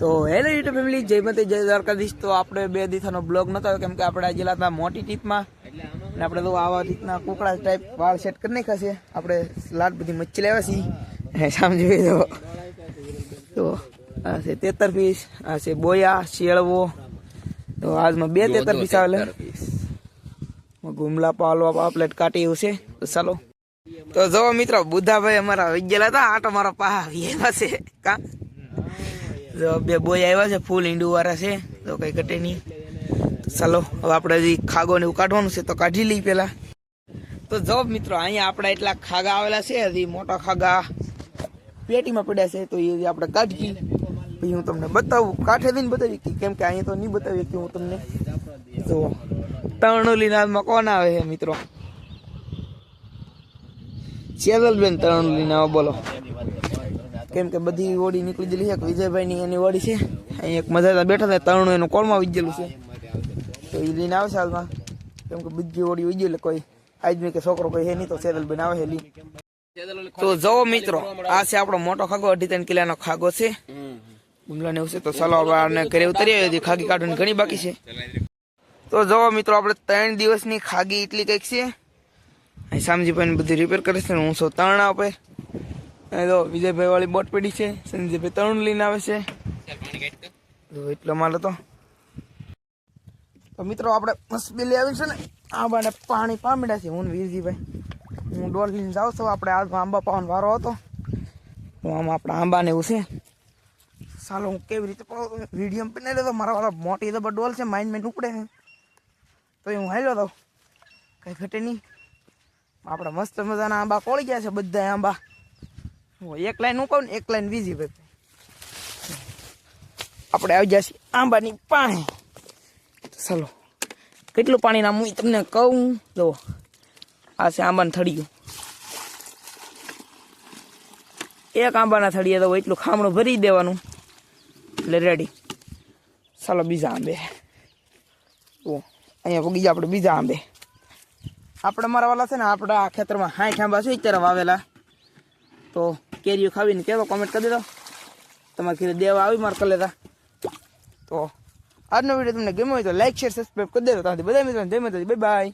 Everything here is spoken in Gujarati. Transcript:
તો હેલો યુટ્યુબ ફેમિલી, જય માતા જય દ્વારકાધીશ। તો આપણે 2 દિવસનો બ્લોગ નતો આવ્યો કેમ કે આપણે આજે હતા મોટી ટીપમાં અને આપણે તો આવા રીતના કુકડા ટાઈપ વાળ સેટ કરી નાખ્યા છે। આપણે લાટ બધી મચ્છી લાવ્યા છીએ, સમજી તો આ છે 73 પીસ, આ છે બોયા શેળવો। તો આજમાં 2 73 પીસ આવેલા, ગુમલા પાલવા પાપલેટ કાટી એવું છે। તો ચાલો, તો જો મિત્રો બુધાભાઈ અમારા વિજ્ઞેલા હતા આટો મારો પા છે કા જો 2 બોય આવ્યા છે, ફૂલ ઈંડુ વાળા છે, તો કઈ ઘટે નહીં। ચાલો હવે આપણે હજી ખાગો ને એવું કાઢવાનું છે તો કાઢી લઈ પેલા। તો જો મિત્રો અહીંયા આપણા એટલા ખાગા આવેલા છે, હજી મોટા ખાગા પેટીમાં પડ્યા છે, તો એ આપણે કાઢી પછી હું તમને બતાવું, કાંઠે દઈને બતાવી કેમ કે અહીંયા તો નહીં બતાવી કે હું તમને। તો તરણોલી નાદમાં કોણ આવે છે મિત્રો? ચેદલબેન તરણોલી ના, બોલો કેમ કે બધી ઓડી નીકળી ગયેલી છે। વિજયભાઈ ની એની ઓડી છે, અહીં એક મજા બેઠા હતા તરણું એનું કોળમાં વીજેલું છે, તો એ લઈને આવશે હાલમાં કેમ કે બીજી ઓડી વીજે એટલે કોઈ આદમી કે છોકરો કોઈ હે નહીં, તો ચેદલબેન આવે છે લી। તો જવો મિત્રો આ છે આપણો મોટો ખાગો, 2.5 કિલોનો ખાગો છે, ગુમલા ને એવું છે। તો ચાલો આપણે ઘરે ઉતરી આવી, ખાગી કાઢવાની ઘણી બાકી છે। તો જવો મિત્રો આપણે 3 દિવસની ખાગી એટલી કંઈક છે। અહીં શામજીભાઈ બધું રિપેર કરે છે, હું સૌ તરણા આપે તો વિજયભાઈ વાળી બોટ પડી છે, સંજયભાઈ તરણ લઈને આવે છે, એટલો માલ હતો। તો મિત્રો આપણે મસ્બેલી આવી છે ને આંબાને પાણી પામેડા છે, હું વીરજીભાઈ હું ડોલ લઈને જાઉં છું। આપણે આજમાં આંબા પાવાનો વારો હતો, તો આમાં આપણે આંબાને એવું છે। ચાલો હું કેવી રીતે વિડીયો પીને લેતો, મારા વાળા મોટી તો ડોલ છે, માઇન્ડ ઉપડે છે, તો હું હાલ્યો તો કઈ ઘટે નહીં। આપણે મસ્ત મજાના આંબા કોળી ગયા છે, બધા આંબા એક લાઈન હું કહું ને એક લાઈન બીજી ભાઈ આપણે આવી જશે આંબાની પાણી। ચાલો કેટલું પાણી ના હું તમને કહું, જો આ છે આંબાને થળિયું, એક આંબાના થળિયે તો એટલું ખામણું ભરી દેવાનું એટલે રેડી। ચાલો બીજા આંબે, તો અહીંયા પગી આપણે બીજા આંબે, આપણે મારા વાલા છે ને આપણે આ ખેતરમાં 60 આંબા છે અત્યારે વાવેલા, તો કેરીઓ ખાવીને કેવો કોમેન્ટ કરી દેજો, તમારે ઘરે દેવા આવી માર કરી લેતા। તો આજનો વિડીયો તમને ગમ્યો હોય તો લાઈક શેર સબસ્ક્રાઈબ કરી દેજો। ત્યાંથી બધા મિત્રો જય માતાજી, બાય બાય।